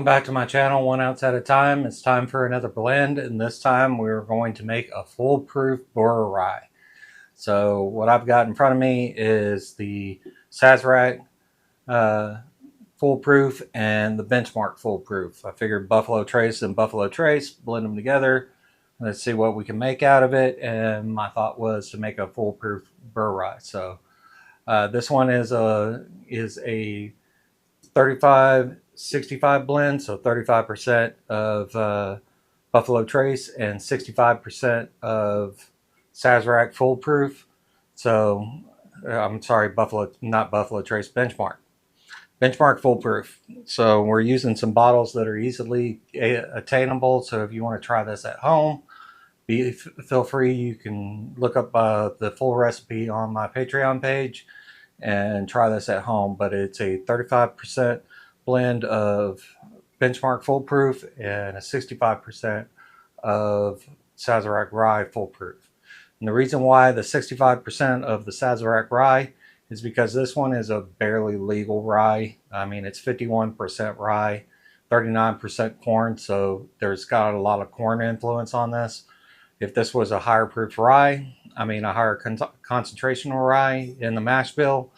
back to my channel, 1ounce at a time. It's time for another blend, and this time we're going to make a foolproof Bourye rye. So what I've got in front of me is the Sazerac foolproof and the Benchmark foolproof. I figured Buffalo Trace and Buffalo Trace, blend them together. Let's see what we can make out of it. And my thought was to make a foolproof Bourye rye. So this one is a 35-65 blend, so 35% of Buffalo Trace and 65% of Sazerac foolproof. So I'm sorry, not Buffalo Trace, Benchmark foolproof. So we're using some bottles that are easily attainable. So if you want to try this at home, feel free. You can look up the full recipe on my Patreon page and try this at home. But it's a 35% blend of Benchmark foolproof and a 65% of Sazerac rye foolproof. And the reason why the 65% of the Sazerac rye is because this one is a barely legal rye. I mean, it's 51% rye, 39% corn, so there's got a lot of corn influence on this. If this was a higher proof rye, I mean a higher concentration of rye in the mash bill,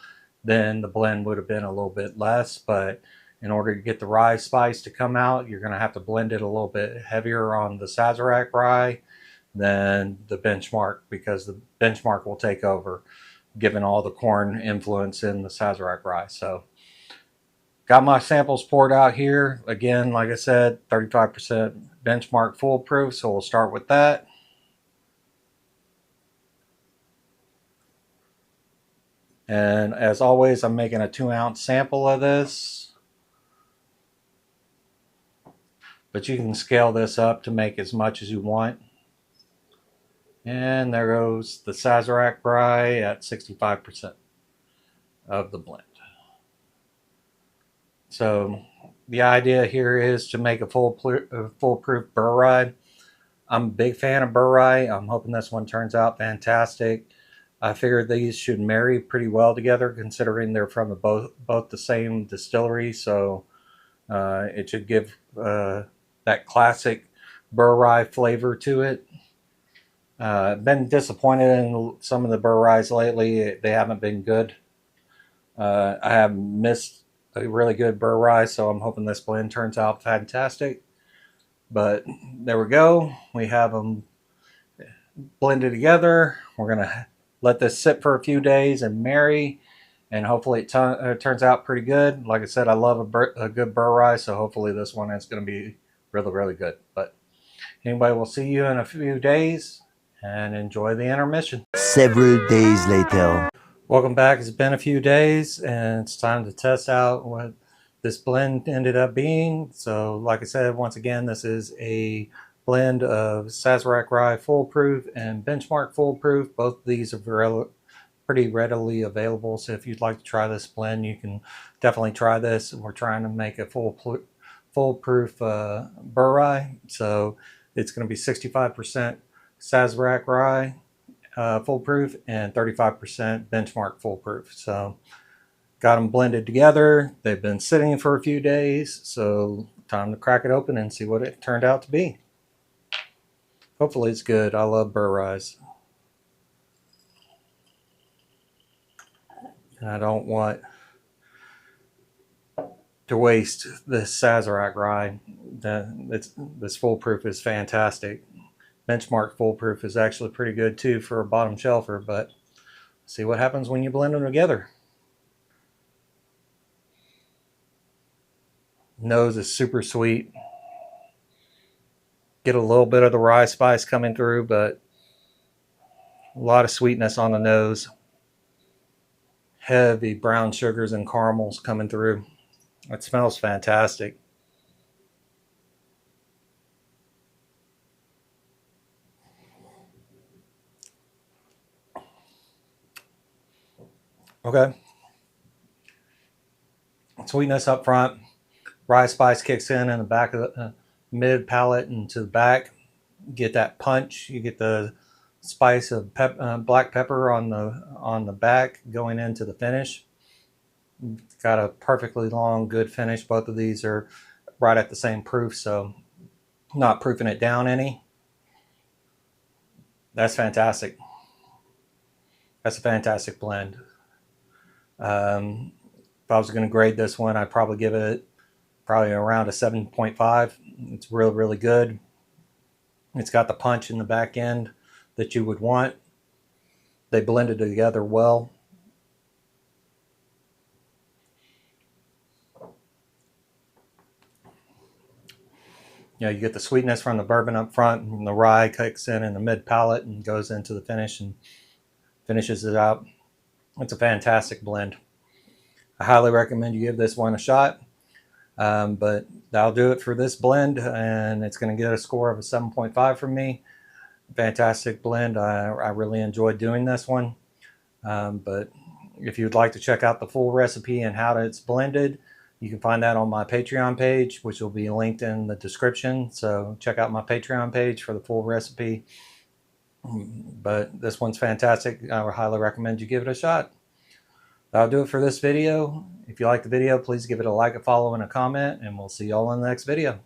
then the blend would have been a little bit less. But in order to get the rye spice to come out, you're going to have to blend it a little bit heavier on the Sazerac rye than the Benchmark, because the Benchmark will take over, given all the corn influence in the Sazerac rye. So got my samples poured out here. Again, like I said, 35% Benchmark foolproof, so we'll start with that. And as always, I'm making a 2-ounce sample of this, but you can scale this up to make as much as you want. And there goes the Sazerac rye at 65% of the blend. So the idea here is to make a foolproof Bourye rye. I'm a big fan of Bourye rye. I'm hoping this one turns out fantastic. I figured these should marry pretty well together, considering they're from both the same distillery. So it should give that classic Bourye rye flavor to it. I've been disappointed in some of the Bourye ryes lately. They haven't been good. I have missed a really good Bourye rye, so I'm hoping this blend turns out fantastic. But there we go. We have them blended together. We're going to let this sit for a few days and marry, and hopefully it turns out pretty good. Like I said, I love a good Bourye rye, so hopefully this one is going to be really, really good. But anyway, we'll see you in a few days, and enjoy the intermission. Several days later. Welcome back. It's been a few days, and it's time to test out what this blend ended up being. So like I said, once again, this is a blend of Sazerac rye foolproof and Benchmark foolproof. Both of these are pretty readily available, so if you'd like to try this blend, you can definitely try this. We're trying to make a foolproof Bourye rye, so it's going to be 65% Sazerac rye foolproof and 35% Benchmark foolproof. So got them blended together. They've been sitting for a few days, so time to crack it open and see what it turned out to be. Hopefully it's good. I love Bourye ryes. And I don't want to waste this Sazerac rye. This foolproof is fantastic. Benchmark foolproof is actually pretty good too for a bottom shelfer, but see what happens when you blend them together. Nose is super sweet. Get a little bit of the rye spice coming through, but a lot of sweetness on the nose. Heavy brown sugars and caramels coming through. It smells fantastic. Okay. Sweetness up front. Rye spice kicks in the back of the mid palate and to the back. Get that punch. You get the spice of black pepper on the back going into the finish. Got a perfectly long, good finish. Both of these are right at the same proof, so not proofing it down any. That's fantastic. That's a fantastic blend. If I was going to grade this one, I'd probably give it probably around a 7.5. It's really, really good. It's got the punch in the back end that you would want. They blended together well. You know, you get the sweetness from the bourbon up front, and the rye kicks in the mid palate and goes into the finish and finishes it out. It's a fantastic blend. I highly recommend you give this one a shot. But that'll do it for this blend, and it's going to get a score of a 7.5 from me. Fantastic blend. I really enjoyed doing this one. But if you'd like to check out the full recipe and how it's blended, you can find that on my Patreon page, which will be linked in the description. So check out my Patreon page for the full recipe. But this one's fantastic. I would highly recommend you give it a shot. That'll do it for this video. If you like the video, please give it a like, a follow, and a comment, and we'll see y'all in the next video.